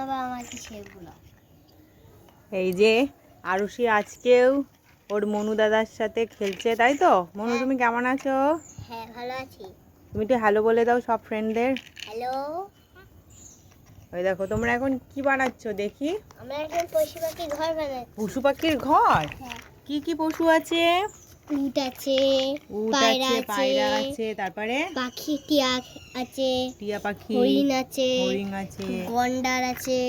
বাবা আমাকে সেগুলো। এই যে আরুষি আজকেও ওর মনু দাদার সাথে খেলছে, তাই তো? মনু, তুমি কেমন আছো? হ্যাঁ, ভালো আছি। তুমি একটু হ্যালো বলে দাও সব ফ্রেন্ডদের। হ্যালো। ওই দেখো, তোমরা এখন কি বানাচ্ছো দেখি? আমরা এখন পশু পাখির ঘর বানাচ্ছি। পশু পাখির ঘর? হ্যাঁ। কি কি পশু আছে? উট আছে, উট পায়রা আছে, আছে, পায়রা আছে, তারপরে পাখি টিয়া আছে, টিয়া পাখি, হরিণ আছে, হরিণ আছে, গন্ডার আছে,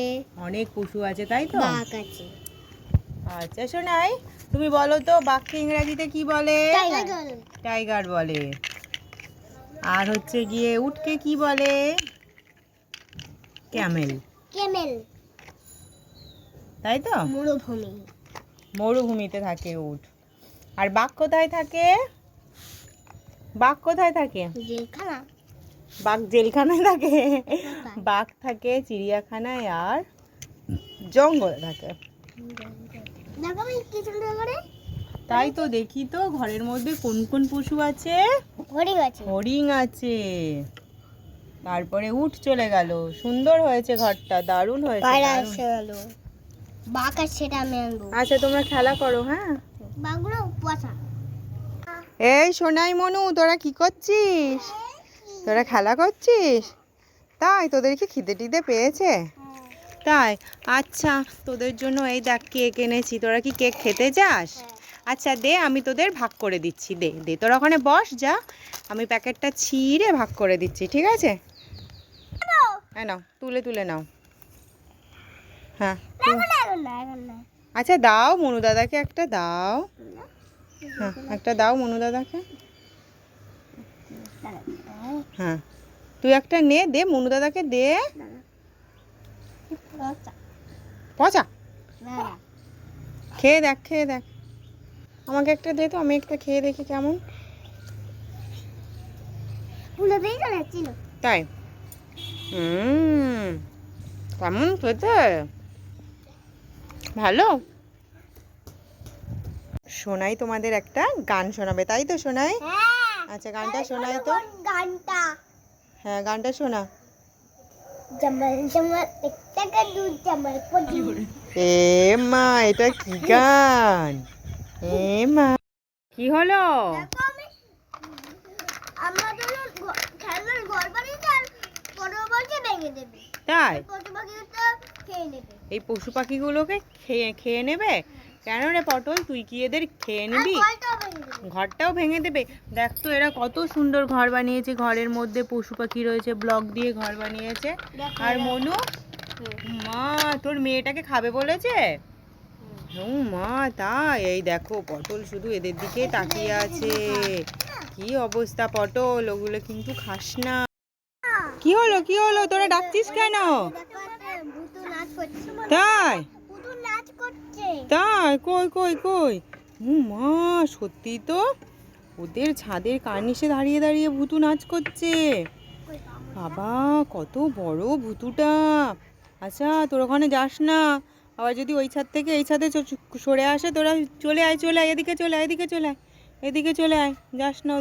অনেক পশু আছে, তাই তো? বাঘ আছে। আচ্ছা শোনাই, তুমি বলো তো বাঘকে ইংরেজিতে কি বলে? টাইগার। টাইগার বলে। আর হচ্ছে গিয়ে উটকে কি বলে? ক্যামেল। ক্যামেল। তাই তো? মরুভূমি। মরুভূমিতে থাকে উট। আর বাঘ কোথায় থাকে? বাঘ কোথায় থাকে? জেলখানা। বাঘ জেলখানায় থাকে। বাঘ থাকে চিড়িয়াখানায় আর জঙ্গলে থাকে। দেখো আমি কি সুন্দর করে। তাই তো, দেখি তো ঘরের মধ্যে কোন কোন পশু আছে? হরিণ আছে। হরিণ আছে, তারপরে উট চলে গেল। সুন্দর হয়েছে ঘরটা, দারুণ হয়েছে, পায়রা দারুণ। এসে গেল। বাঘ আছে, সেটা আমি আনবো। আচ্ছা তোমরা খেলা করো, হ্যাঁ? বাঘগুলো পোষা। এই সোনাই মনু, তোরা কি করছিস? তোরা খেলা করছিস? তাই, তোদের কি খিদে টিদে পেয়েছে? তাই, আচ্ছা তোদের জন্য এই দেখ কেক এনেছি, তোরা কি কেক খেতে চাস? আচ্ছা দে, আমি তোদের ভাগ করে দিচ্ছি, দে দে, তোরা ওখানে বস, যা আমি প্যাকেটটা ছিঁড়ে ভাগ করে দিচ্ছি, ঠিক আছে? হ্যাঁ নাও, তুলে তুলে নাও। হ্যাঁ আচ্ছা দাও, মনু দাদাকে একটা দাও। হ্যাঁ একটা দাও মনু দাদাকে। হ্যাঁ তুই একটা নে, দে মনু দাদাকে দে। পচা, খেয়ে দেখ, খেয়ে দেখ। আমাকে একটা দে তো, আমি একটা খেয়ে দেখি কেমন। তাই? কেমন খেতে? ভালো? শোনাই তোমাদের একটা গান শোনাবে, তাই তো শোনাই? আচ্ছা গানটা শোনাই তো। গানটা। হ্যাঁ গানটা শোনা। জমল জমল এক টাকা দুধ জমল পড়ি। এ মা, এটা কি গান? এ মা, কি হলো? দেখো আমরা যখন খেলনার ঘর বানিয়েছি আর পনেরো বছর ভেঙে দেবে। তাই? পশু পাখিটা খেয়ে নেবে। এই পশু পাখিগুলোকে খেয়ে খেয়ে নেবে? কেন রে পটল, তুই কি এদের খেয়ে নিবি? ঘরটাও ভেঙে দেবে? দেখ তো এরা কত সুন্দর ঘর বানিয়েছে, ঘরের মধ্যে পশু পাখি রয়েছে, ব্লক দিয়ে ঘর বানিয়েছে। আর মনু, মা তোর মেয়েটাকে খাবে বলেছে? ও মা, তাই? এই দেখো পটল শুধু এদের দিকে তাকিয়ে আছে। কি অবস্থা পটল, ওগুলো কিন্তু খাস না। কি হলো, কি হলো, তোরা ডাকছিস কেন? তাই? তাই? কই কই কই? ও মা, সত্যি তো, ওদের ছাদের কার্নিশে দাঁড়িয়ে দাঁড়িয়ে ভুতু নাচ করছে। বাবা কত বড় ভুতুটা। আচ্ছা তোর ওখানে যাস না, আবার যদি ওই ছাদ থেকে এই ছাদে সরে আসে, তোরা চলে আয়, চলে আয়, এদিকে চলে আয়, এদিকে চলে আয়, এদিকে চলে আয়, যাস না।